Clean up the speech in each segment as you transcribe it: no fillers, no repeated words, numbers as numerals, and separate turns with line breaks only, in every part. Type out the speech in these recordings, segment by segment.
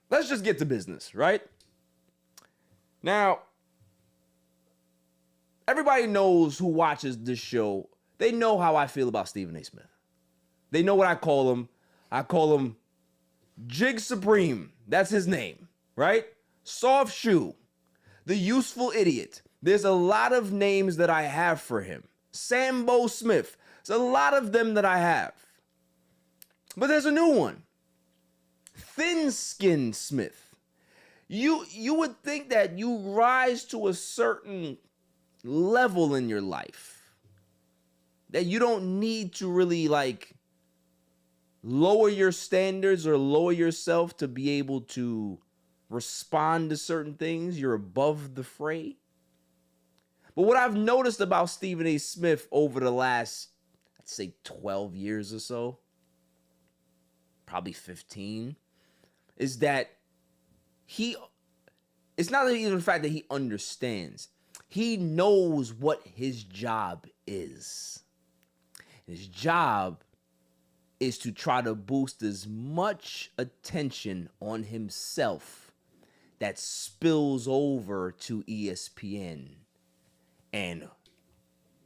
let's just get to business, right? Now, everybody knows who watches this show. They know how I feel about Stephen A. Smith. They know what I call him. I call him Jig Supreme. That's his name, right? Soft Shoe. The Useful Idiot. There's a lot of names that I have for him. Sambo Smith. There's a lot of them that I have. But there's a new one. Thin Skin Smith. You would think that you rise to a certain level in your life that you don't need to really like lower your standards or lower yourself to be able to respond to certain things. You're above the fray. But what I've noticed about Stephen A. Smith over the last, I'd say 12 years or so, probably 15, is that it's not even the fact that he understands. He knows what his job is. His job is to try to boost as much attention on himself that spills over to ESPN. And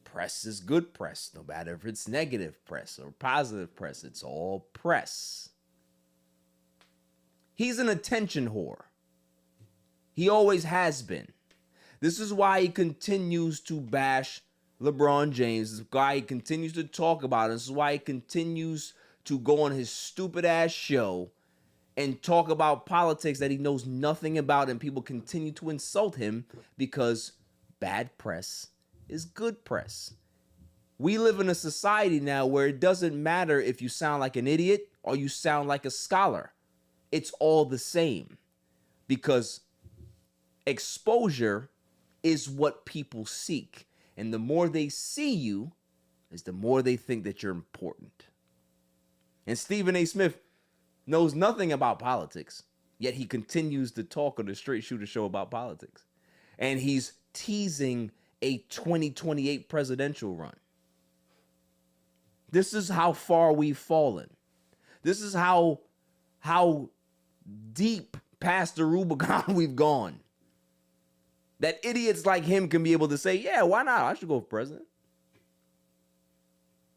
press is good press, no matter if it's negative press or positive press, it's all press. He's an attention whore. He always has been. This is why he continues to bash LeBron James. This is why he continues to talk about it. This is why he continues to go on his stupid ass show and talk about politics that he knows nothing about, and people continue to insult him because bad press is good press. We live in a society now where it doesn't matter if you sound like an idiot or you sound like a scholar. It's all the same, because exposure is what people seek. And the more they see you, is the more they think that you're important. And Stephen A. Smith knows nothing about politics, yet he continues to talk on the Straight Shooter Show about politics. And he's teasing a 2028 presidential run. This is how far we've fallen. This is how deep past the Rubicon we've gone. That idiots like him can be able to say, yeah, why not? I should go for president.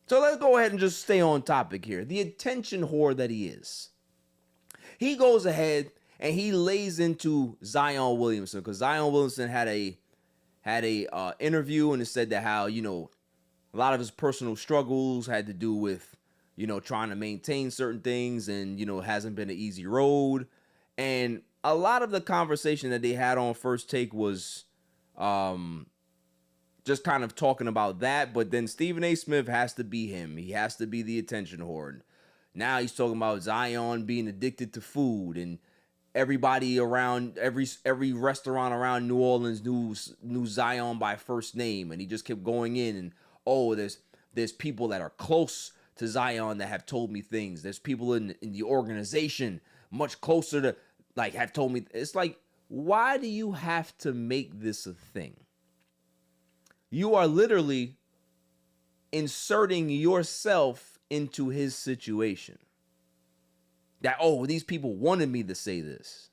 So let's go ahead and just stay on topic here. The attention whore that he is. He goes ahead and he lays into Zion Williamson, because Zion Williamson had a interview, and it said that how, you know, a lot of his personal struggles had to do with, you know, trying to maintain certain things, and, you know, it hasn't been an easy road. And a lot of the conversation that they had on First Take was just kind of talking about that. But then Stephen A. Smith has to be him. He has to be the attention whore. Now he's talking about Zion being addicted to food, and everybody around, every restaurant around New Orleans knew Zion by first name. And he just kept going in, and, oh, there's people that are close to Zion that have told me things. There's people in the organization much closer to, like, have told me. It's like, why do you have to make this a thing? You are literally inserting yourself into his situation. That, oh, these people wanted me to say this.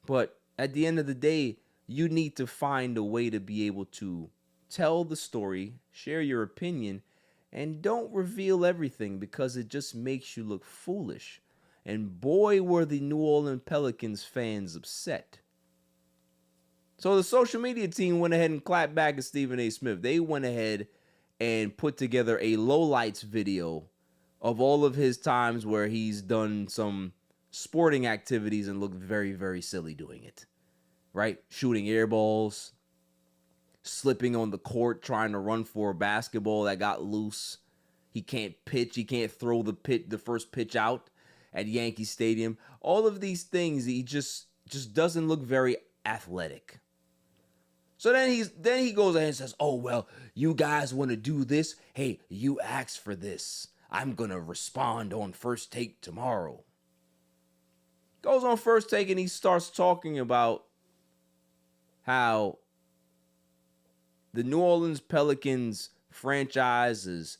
But at the end of the day, you need to find a way to be able to tell the story, share your opinion, and don't reveal everything, because it just makes you look foolish. And boy, were the New Orleans Pelicans fans upset. So the social media team went ahead and clapped back at Stephen A. Smith. They went ahead and put together a lowlights video of all of his times where he's done some sporting activities and looked very, very silly doing it. Right? Shooting air balls, slipping on the court, trying to run for a basketball that got loose. He can't pitch. He can't throw the first pitch out at Yankee Stadium. All of these things, he just doesn't look very athletic. So then he goes ahead and says, oh, well, you guys want to do this? Hey, you asked for this. I'm going to respond on First Take tomorrow. Goes on First Take and he starts talking about how the New Orleans Pelicans franchise is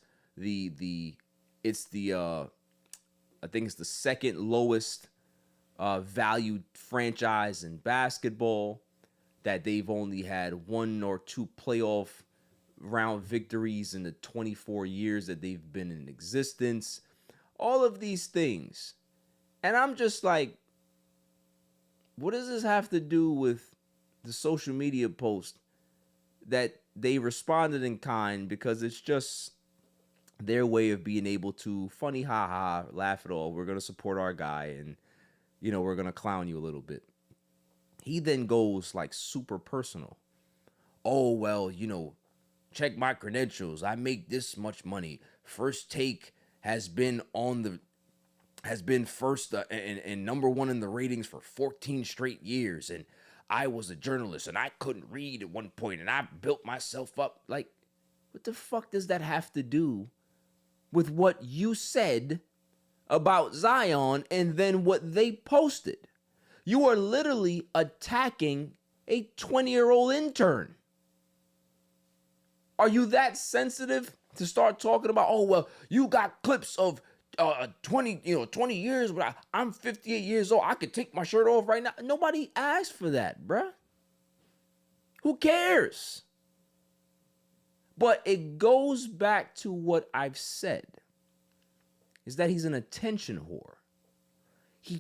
I think it's the second lowest valued franchise in basketball, that they've only had 1 or 2 playoff round victories in the 24 years that they've been in existence. All of these things. And I'm just like, what does this have to do with the social media post that they responded in kind? Because it's just their way of being able to funny haha, laugh it all. We're going to support our guy and, we're going to clown you a little bit. He then goes like super personal. Oh, well, check my credentials. I make this much money. First Take has been first and number 1 in the ratings for 14 straight years. And I was a journalist and I couldn't read at one point and I built myself up. Like, what the fuck does that have to do with what you said about Zion and then what they posted? You are literally attacking a 20-year-old intern. Are you that sensitive to start talking about, oh, well, you got clips of 20 years, but I'm 58 years old. I could take my shirt off right now. Nobody asked for that, bruh. Who cares? But it goes back to what I've said, is that he's an attention whore. He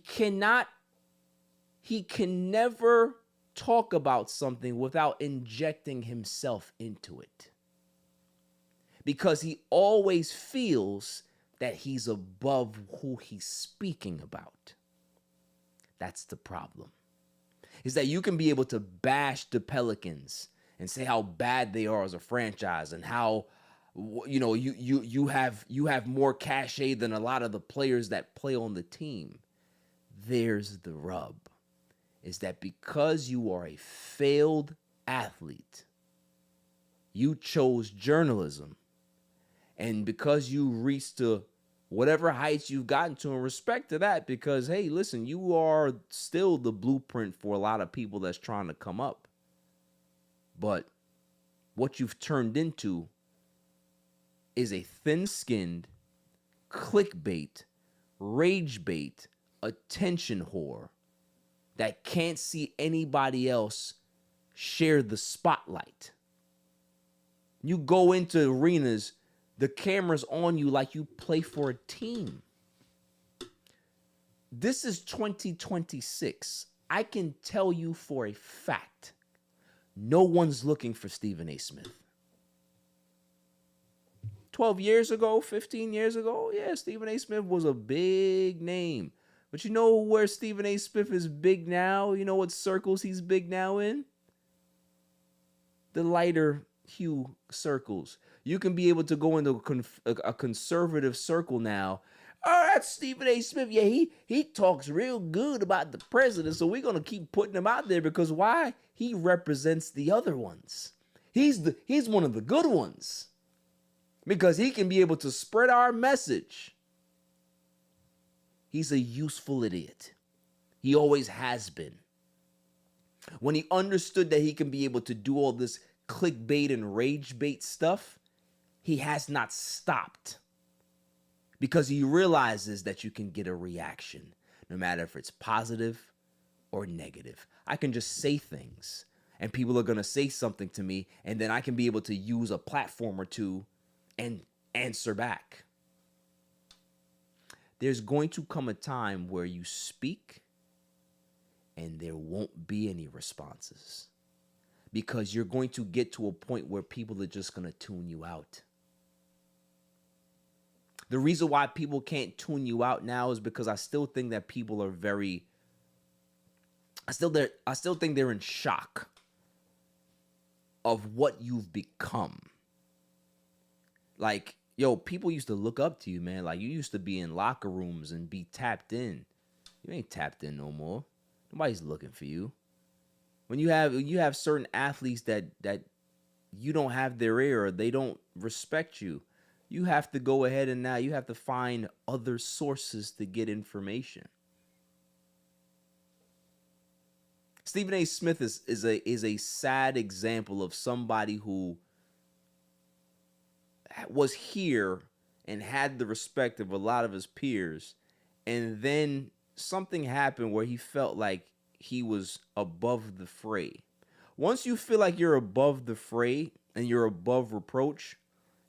can never talk about something without injecting himself into it. Because he always feels that he's above who he's speaking about. That's the problem. Is that you can be able to bash the Pelicans and say how bad they are as a franchise and how you have more cachet than a lot of the players that play on the team. There's the rub. Is that because you are a failed athlete, you chose journalism, and because you reached to whatever heights you've gotten to, in respect to that, because, hey, listen, you are still the blueprint for a lot of people that's trying to come up. But what you've turned into is a thin-skinned, clickbait, rage bait, attention whore that can't see anybody else share the spotlight. You go into arenas, the camera's on you like you play for a team. This is 2026. I can tell you for a fact, no one's looking for Stephen A. Smith. 12 years ago, 15 years ago, yeah, Stephen A. Smith was a big name. But you know where Stephen A. Smith is big now? You know what circles he's big now in? The lighter hue circles. You can be able to go into a conservative circle now. Oh, that's Stephen A. Smith. Yeah, he talks real good about the president, so we're going to keep putting him out there because why? He represents the other ones. He's one of the good ones because he can be able to spread our message. He's a useful idiot. He always has been. When he understood that he can be able to do all this clickbait and rage bait stuff, he has not stopped because he realizes that you can get a reaction, no matter if it's positive or negative. I can just say things and people are going to say something to me, and then I can be able to use a platform or two and answer back. There's going to come a time where you speak and there won't be any responses because you're going to get to a point where people are just going to tune you out. The reason why people can't tune you out now is because I still think that people are I still think they're in shock of what you've become. Like, yo, people used to look up to you, man. Like, you used to be in locker rooms and be tapped in. You ain't tapped in no more. Nobody's looking for you. When you have certain athletes that you don't have their ear or they don't respect you, you have to go ahead and now you have to find other sources to get information. Stephen A. Smith is a sad example of somebody who was here and had the respect of a lot of his peers and then something happened where he felt like he was above the fray. Once you feel like you're above the fray and you're above reproach,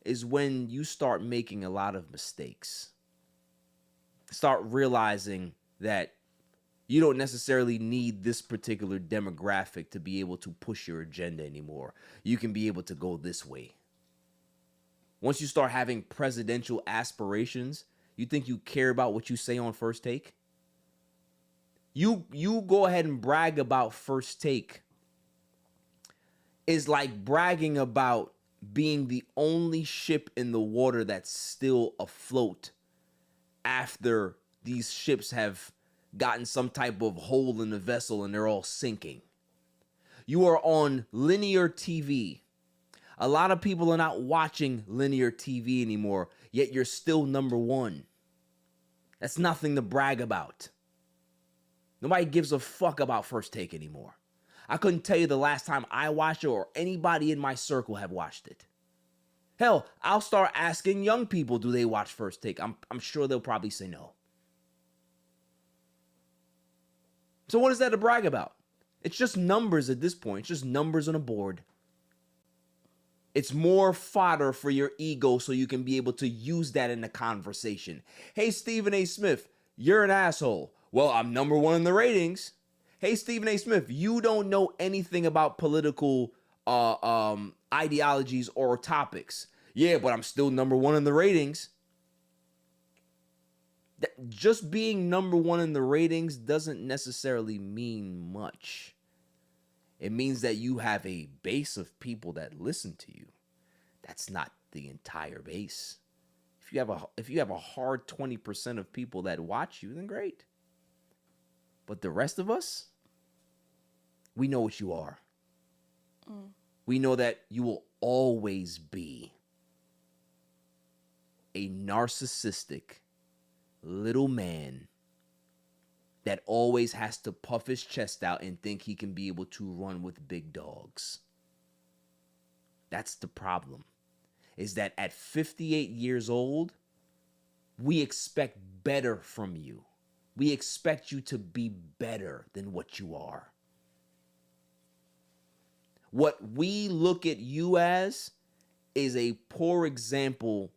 is when you start making a lot of mistakes. Start realizing that you don't necessarily need this particular demographic to be able to push your agenda anymore. You can be able to go this way. Once you start having presidential aspirations, you think you care about what you say on First Take? You go ahead and brag about First Take is like bragging about being the only ship in the water that's still afloat after these ships have gotten some type of hole in the vessel and they're all sinking. You are on linear TV. A lot of people are not watching linear TV anymore, yet you're still number one. That's nothing to brag about. Nobody gives a fuck about First Take anymore. I couldn't tell you the last time I watched it or anybody in my circle have watched it. Hell, I'll start asking young people, do they watch First Take? I'm sure they'll probably say no. So what is that to brag about? It's just numbers at this point. It's just numbers on a board. It's more fodder for your ego so you can be able to use that in the conversation. Hey, Stephen A. Smith, you're an asshole. Well, I'm number one in the ratings. Hey, Stephen A. Smith, you don't know anything about political ideologies or topics. Yeah, but I'm still number one in the ratings. Just being number one in the ratings doesn't necessarily mean much. It means that you have a base of people that listen to you. That's not the entire base. If you have a hard 20% of people that watch you, then great. But the rest of us, we know what you are. We know that you will always be a narcissistic little man that always has to puff his chest out and think he can be able to run with big dogs. That's the problem. Is that at 58 years old, we expect better from you. We expect you to be better than what you are. What we look at you as is a poor example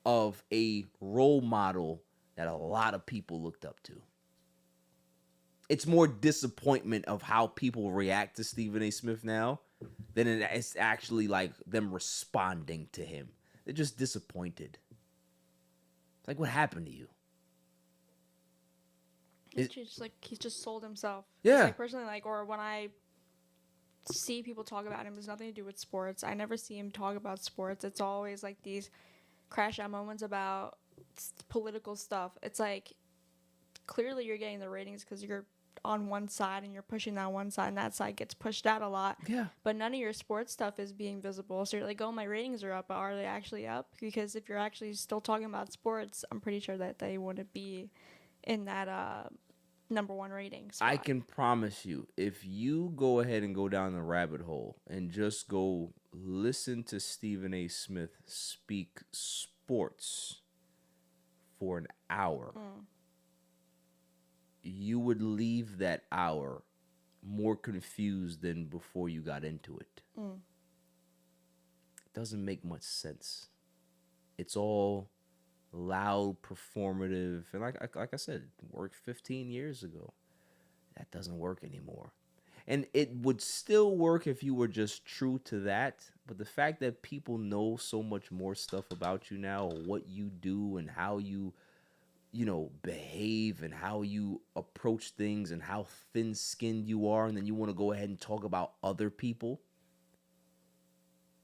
of a role model that a lot of people looked up to. It's more disappointment of how people react to Stephen A. Smith now than it's actually like them responding to him. They're just disappointed. It's like, what happened to you?
It's just like he's just sold himself.
Yeah.
Like personally, like, or when I see people talk about him, it's nothing to do with sports. I never see him talk about sports. It's always like these crash out moments about political stuff. It's like, clearly you're getting the ratings because you're on one side and you're pushing that one side, and that side gets pushed out a lot.
Yeah.
But none of your sports stuff is being visible. So you're like, oh, my ratings are up, but are they actually up? Because if you're actually still talking about sports, I'm pretty sure that they wouldn't be in that number one rating spot.
I can promise you, if you go ahead and go down the rabbit hole and just go listen to Stephen A. Smith speak sports for an hour, you would leave that hour more confused than before you got into it. It doesn't make much sense. It's all loud, performative, and like I said, it worked 15 years ago. That doesn't work anymore. And it would still work if you were just true to that, but the fact that people know so much more stuff about you now, what you do and how you behave and how you approach things and how thin-skinned you are, and then you want to go ahead and talk about other people.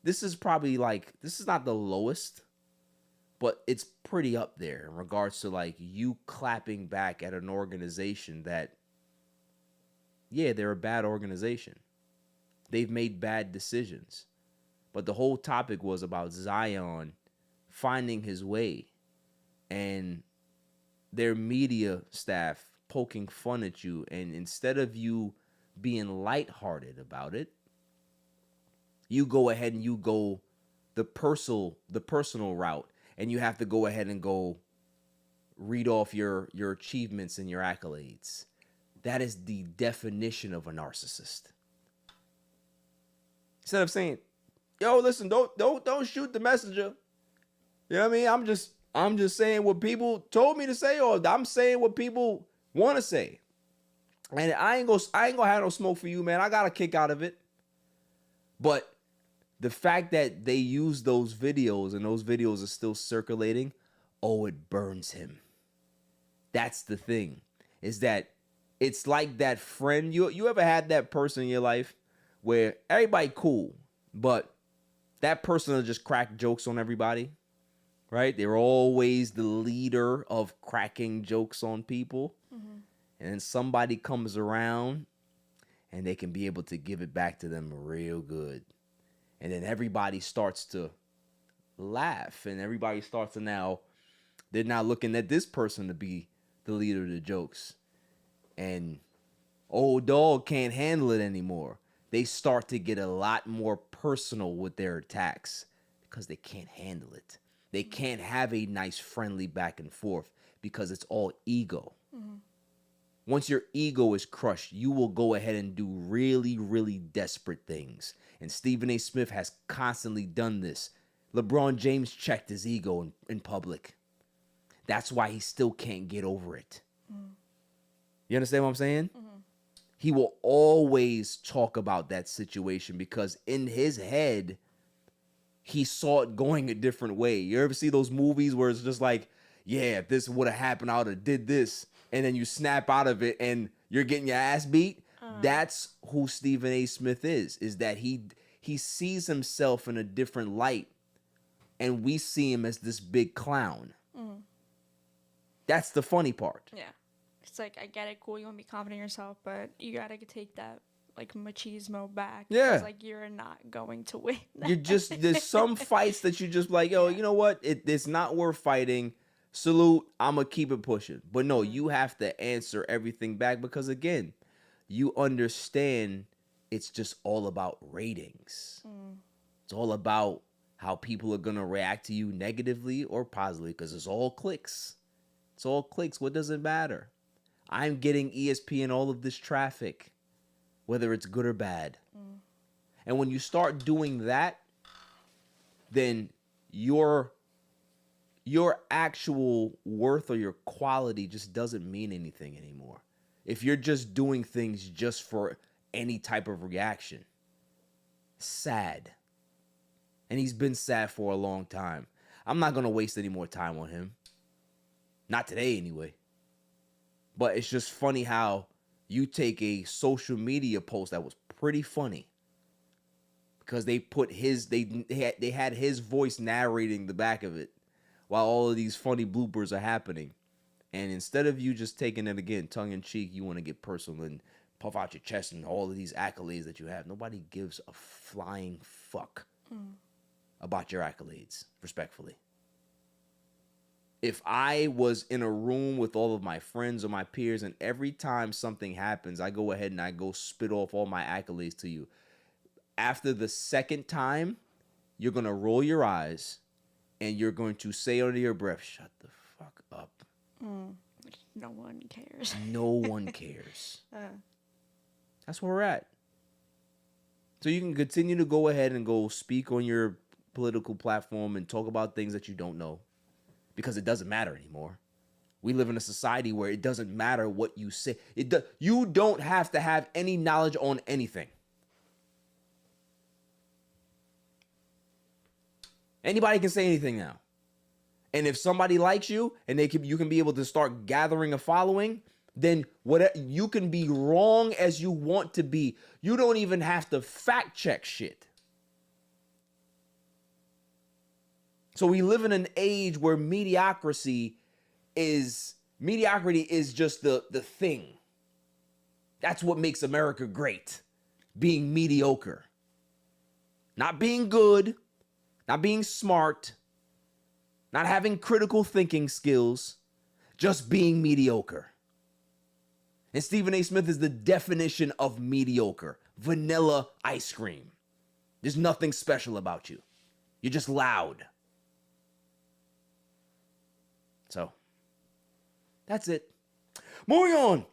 This is probably this is not the lowest, but it's pretty up there in regards to you clapping back at an organization that, yeah, they're a bad organization. They've made bad decisions. But the whole topic was about Zion finding his way and their media staff poking fun at you. And instead of you being lighthearted about it, you go ahead and you go the personal route. And you have to go ahead and go read off your achievements and your accolades. That is the definition of a narcissist. Instead of saying, yo, listen, don't shoot the messenger. You know what I mean? I'm just saying what people told me to say, or I'm saying what people want to say. And I ain't gonna have no smoke for you, man. I got a kick out of it. But the fact that they use those videos and those videos are still circulating, oh, it burns him. That's the thing, is that it's like that friend. You ever had that person in your life where everybody cool, but that person will just crack jokes on everybody, right? They're always the leader of cracking jokes on people. Mm-hmm. And then somebody comes around and they can be able to give it back to them real good. And then everybody starts to laugh, and everybody starts to they're now looking at this person to be the leader of the jokes. And old dog can't handle it anymore. They start to get a lot more personal with their attacks because they can't handle it. They can't have a nice, friendly back and forth because it's all ego. Mm-hmm. Once your ego is crushed, you will go ahead and do really, really desperate things. And Stephen A. Smith has constantly done this. LeBron James checked his ego in public. That's why he still can't get over it. Mm. You understand what I'm saying? Mm-hmm. He will always talk about that situation because in his head, he saw it going a different way. You ever see those movies where it's just like, yeah, if this would have happened, I would have did this. And then you snap out of it and you're getting your ass beat. That's who Stephen A. Smith is that he sees himself in a different light, and we see him as this big clown. Mm. That's the funny part.
Yeah. It's like, I get it, cool, you want to be confident in yourself, but you got to take that, like, machismo back.
Yeah.
It's like, you're not going to win.
There's some fights that you just like, yo, you know what? It's not worth fighting. Salute, I'm going to keep it pushing. But no, you have to answer everything back because, again, you understand it's just all about ratings. Mm. It's all about how people are going to react to you negatively or positively because it's all clicks. It's all clicks. What does it matter? I'm getting ESPN all of this traffic, whether it's good or bad. Mm. And when you start doing that, then your actual worth or your quality just doesn't mean anything anymore. If you're just doing things just for any type of reaction, sad. And he's been sad for a long time. I'm not going to waste any more time on him. Not today, anyway. But it's just funny how you take a social media post that was pretty funny because they put they had his voice narrating the back of it while all of these funny bloopers are happening. And instead of you just taking it again, tongue in cheek, you want to get personal and puff out your chest and all of these accolades that you have. Nobody gives a flying fuck about your accolades, respectfully. If I was in a room with all of my friends or my peers and every time something happens, I go ahead and I go spit off all my accolades to you. After the second time, you're going to roll your eyes and you're going to say under your breath, shut the fuck up.
No one cares.
No one cares. That's where we're at. So you can continue to go ahead and go speak on your political platform and talk about things that you don't know because it doesn't matter anymore. We live in a society where it doesn't matter what you say. You don't have to have any knowledge on anything. Anybody can say anything now. And if somebody likes you and you can be able to start gathering a following, then you can be wrong as you want to be. You don't even have to fact check shit. So we live in an age where mediocrity is just the thing. That's what makes America great. Being mediocre. Not being good, not being smart, not having critical thinking skills, just being mediocre. And Stephen A. Smith is the definition of mediocre. Vanilla ice cream. There's nothing special about you. You're just loud. So, That's it. Moving on.